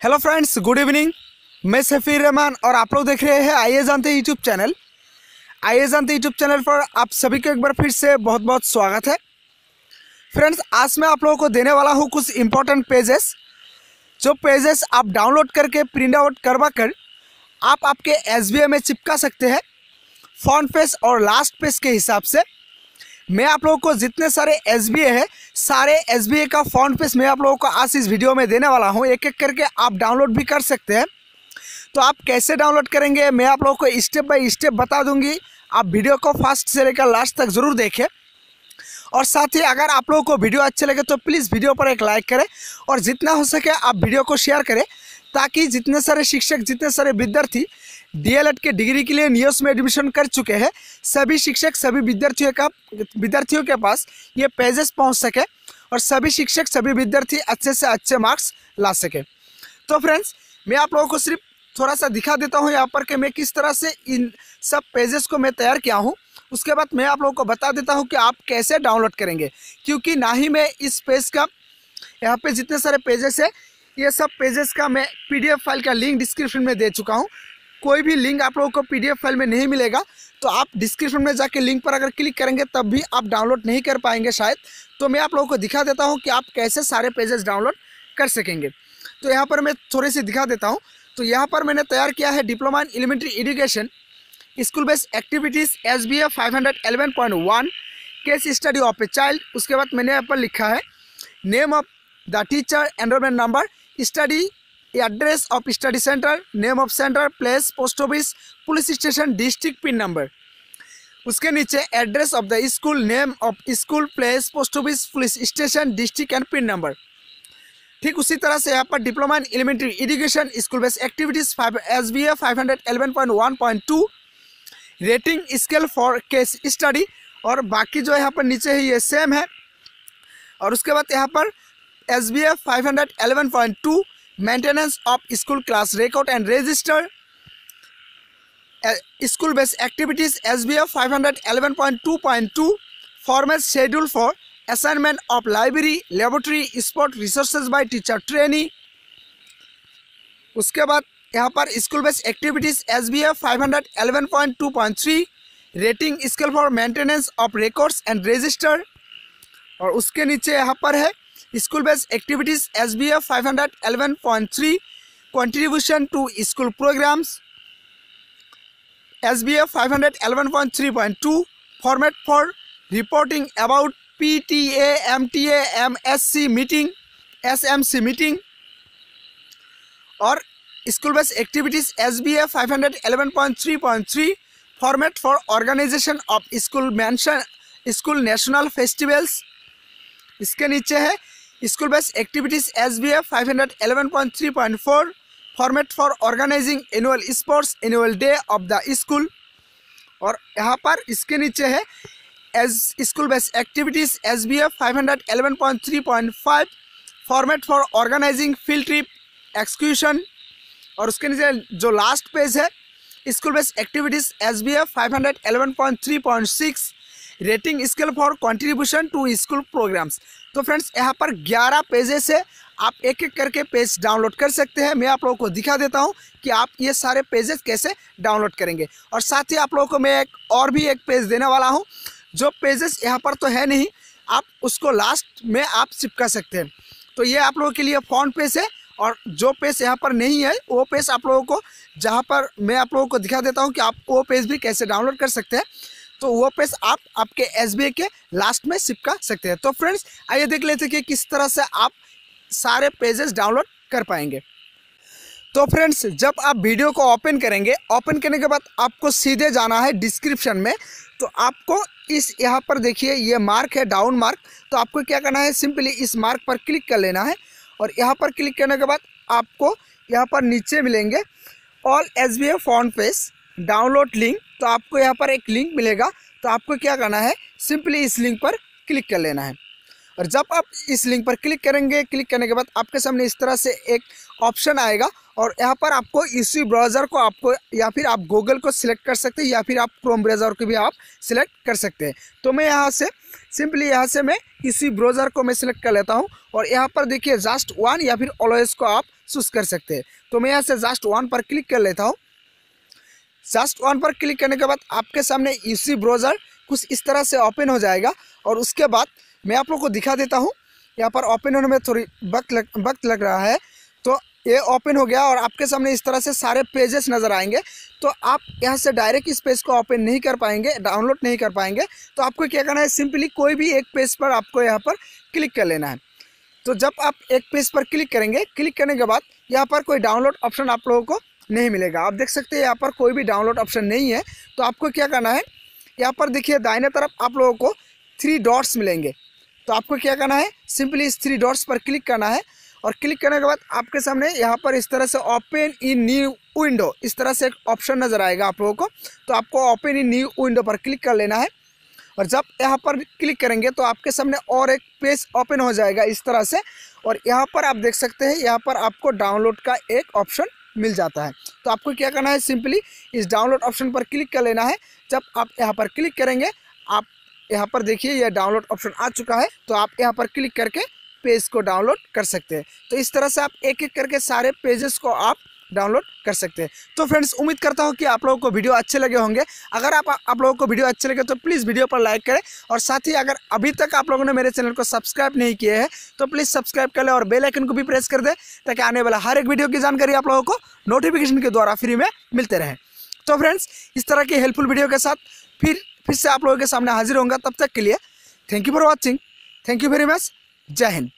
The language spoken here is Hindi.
Hello friends, good evening. मैं सफ़ीर रहमान और आप लोग देख रहे हैं आइए जानते यूट्यूब चैनल। आइए जानते यूट्यूब चैनल पर आप सभी को एक बार फिर से बहुत बहुत स्वागत है। फ्रेंड्स, आज मैं आप लोगों को देने वाला हूं कुछ इंपॉर्टेंट पेजेस, जो पेजेस आप डाउनलोड करके प्रिंट आउट करवा कर आप आपके एसबीए में चिपका सकते हैं फ्रंट पेज और लास्ट पेज के हिसाब से। मैं आप लोगों को जितने सारे एसबीए है, सारे एसबीए का फ्रंट पेज मैं आप लोगों को आज इस वीडियो में देने वाला हूं। एक एक करके आप डाउनलोड भी कर सकते हैं। तो आप कैसे डाउनलोड करेंगे मैं आप लोगों को स्टेप बाय स्टेप बता दूंगी। आप वीडियो को फर्स्ट से लेकर लास्ट तक ज़रूर देखें। और साथ ही अगर आप लोगों को वीडियो अच्छे लगे तो प्लीज़ वीडियो पर एक लाइक करें और जितना हो सके आप वीडियो को शेयर करें, ताकि जितने सारे शिक्षक, जितने सारे विद्यार्थी डीएलएड के डिग्री के लिए न्यूज़ में एडमिशन कर चुके हैं, सभी शिक्षक, सभी विद्यार्थियों के पास ये पेजेस पहुंच सके और सभी शिक्षक, सभी विद्यार्थी अच्छे से अच्छे मार्क्स ला सके। तो फ्रेंड्स, मैं आप लोगों को सिर्फ थोड़ा सा दिखा देता हूं यहाँ पर कि मैं किस तरह से इन सब पेजेस को मैं तैयार किया हूँ। उसके बाद मैं आप लोगों को बता देता हूँ कि आप कैसे डाउनलोड करेंगे, क्योंकि ना ही मैं इस पेज का, यहाँ पे जितने सारे पेजेस है, ये सब पेजेस का मैं पीडीएफ फाइल का लिंक डिस्क्रिप्शन में दे चुका हूँ। कोई भी लिंक आप लोगों को पीडीएफ फाइल में नहीं मिलेगा, तो आप डिस्क्रिप्शन में जाके लिंक पर अगर क्लिक करेंगे तब भी आप डाउनलोड नहीं कर पाएंगे शायद। तो मैं आप लोगों को दिखा देता हूँ कि आप कैसे सारे पेजेस डाउनलोड कर सकेंगे। तो यहाँ पर मैं थोड़ी सी दिखा देता हूँ। तो यहाँ पर मैंने तैयार किया है diploma in elementary education school based activities SBA 511.1 case study of a child. उसके बाद मैंने यहाँ पर लिखा है name of the teacher, enrolment number, study address of study centre, name of centre, place, post office, police station, district, pin number. उसके नीचे address of the school, name of school, place, post office, police station, district and pin number. ठीक उसी तरह से यहाँ पर diploma in elementary education school based activities SBA 511.1.2 rating scale for case study, और बाकी जो यहाँ पर नीचे है ये सेम है। और उसके बाद यहाँ पर SBA 511.2 maintenance of school class record and register school based activities SBA 511.2.2 format schedule for assignment of library, laboratory, sport resources by teacher trainee. उसके बाद यहाँ पर school based activities SBA 511.2.3 rating scale for maintenance of records and register. और उसके नीचे यहाँ पर है school based activities SBA 511.3 contribution to school programmes SBA 511.3.2 format for reporting about PTA, MTA, MSc meeting, SMC meeting. और school based activities SBA 511.3.3 format for organisation of school national festivals. इसके नीचे है school based activities SBA 511.3.4 format for organising annual sports, annual day of the school. और यहाँ पर इसके नीचे है school based activities SBA 511.3.5 format for organising field trip execution. और उसके नीचे जो लास्ट पेज है school based activities SBA 511.3.6 rating scale for contribution to school programmes. तो फ्रेंड्स, यहाँ पर 11 पेजेस है, आप एक एक करके पेज डाउनलोड कर सकते हैं। मैं आप लोगों को दिखा देता हूँ कि आप ये सारे पेजेस कैसे डाउनलोड करेंगे। और साथ ही आप लोगों को मैं एक पेज देने वाला हूँ, जो पेजेस यहाँ पर तो है नहीं, आप उसको लास्ट में आप चिपका सकते हैं। तो ये आप लोगों के लिए फ्रंट पेज है, और जो पेज यहाँ पर नहीं है वो पेज आप लोगों को, जहाँ पर मैं आप लोगों को दिखा देता हूँ कि आप वो पेज भी कैसे डाउनलोड कर सकते हैं। तो वो पेज आप आपके एसबीए के लास्ट में चिपका सकते हैं। तो फ्रेंड्स, आइए देख लेते हैं कि किस तरह से आप सारे पेजेस डाउनलोड कर पाएंगे। तो फ्रेंड्स, जब आप वीडियो को ओपन करेंगे, ओपन करने के बाद आपको सीधे जाना है डिस्क्रिप्शन में। तो आपको इस यहाँ पर देखिए ये मार्क है, डाउन मार्क। तो आपको क्या करना है, सिंपली इस मार्क पर क्लिक कर लेना है। और यहाँ पर क्लिक करने के बाद आपको यहाँ पर नीचे मिलेंगे all SBA front page download link. तो आपको यहाँ पर एक लिंक मिलेगा। तो आपको क्या करना है, सिंपली इस लिंक पर क्लिक कर लेना है। और जब आप इस लिंक पर क्लिक करेंगे, क्लिक करने के बाद आपके सामने इस तरह से एक ऑप्शन आएगा, और यहाँ पर आपको इसी ब्राउज़र को आपको, या फिर आप गूगल को सिलेक्ट कर सकते हैं, या फिर आप क्रोम ब्राउज़र को भी आप सिलेक्ट कर सकते हैं। तो मैं यहाँ से सिंपली यहाँ से मैं इसी ब्राउज़र को मैं सिलेक्ट कर लेता हूँ, और यहाँ पर देखिए जस्ट वन या फिर ऑलवेज को आप चूज़ कर सकते हैं। तो मैं यहाँ से जस्ट वन पर क्लिक कर लेता हूँ। जस्ट वन पर क्लिक करने के बाद आपके सामने यूसी ब्राउज़र कुछ इस तरह से ओपन हो जाएगा। और उसके बाद मैं आप लोग को दिखा देता हूँ। यहाँ पर ओपन होने में थोड़ी वक्त लग रहा है। तो ये ओपन हो गया और आपके सामने इस तरह से सारे पेजेस नज़र आएंगे। तो आप यहाँ से डायरेक्ट इस पेज को ओपन नहीं कर पाएंगे, डाउनलोड नहीं कर पाएंगे। तो आपको क्या करना है, सिंपली कोई भी एक पेज पर आपको यहाँ पर क्लिक कर लेना है। तो जब आप एक पेज पर क्लिक करेंगे, क्लिक करने के बाद यहाँ पर कोई डाउनलोड ऑप्शन आप लोगों को नहीं मिलेगा। आप देख सकते हैं यहाँ पर कोई भी डाउनलोड ऑप्शन नहीं है। तो आपको क्या करना है, यहाँ पर देखिए दाहिने तरफ आप लोगों को 3 डॉट्स मिलेंगे। तो आपको क्या करना है, सिंपली इस 3 डॉट्स पर क्लिक करना है। और क्लिक करने के बाद आपके सामने यहाँ पर इस तरह से ओपन इन न्यू विंडो इस तरह से एक ऑप्शन नज़र आएगा आप लोगों को। तो आपको ओपन इन न्यू विंडो पर क्लिक कर लेना है। और जब यहाँ पर क्लिक करेंगे तो आपके सामने और एक पेज ओपन हो जाएगा इस तरह से। और यहाँ पर आप देख सकते हैं, यहाँ पर आपको डाउनलोड का एक ऑप्शन मिल जाता है। तो आपको क्या करना है, सिंपली इस डाउनलोड ऑप्शन पर क्लिक कर लेना है। जब आप यहाँ पर क्लिक करेंगे, आप यहाँ पर देखिए यह डाउनलोड ऑप्शन आ चुका है। तो आप यहाँ पर क्लिक करके पेज को डाउनलोड कर सकते हैं। तो इस तरह से आप एक एक करके सारे पेजेस को आप डाउनलोड कर सकते हैं। तो फ्रेंड्स, उम्मीद करता हूँ कि आप लोगों को वीडियो अच्छे लगे होंगे। अगर आप लोगों को वीडियो अच्छे लगे तो प्लीज़ वीडियो पर लाइक करें। और साथ ही अगर अभी तक आप लोगों ने मेरे चैनल को सब्सक्राइब नहीं किए हैं तो प्लीज़ सब्सक्राइब कर लें और बेल आइकन को भी प्रेस कर दें, ताकि आने वाला हर एक वीडियो की जानकारी आप लोगों को नोटिफिकेशन के द्वारा फ्री में मिलते रहे। तो फ्रेंड्स, इस तरह की हेल्पफुल वीडियो के साथ फिर से आप लोगों के सामने हाजिर होऊंगा। तब तक के लिए thank you for watching. Thank you very much. जय हिंद।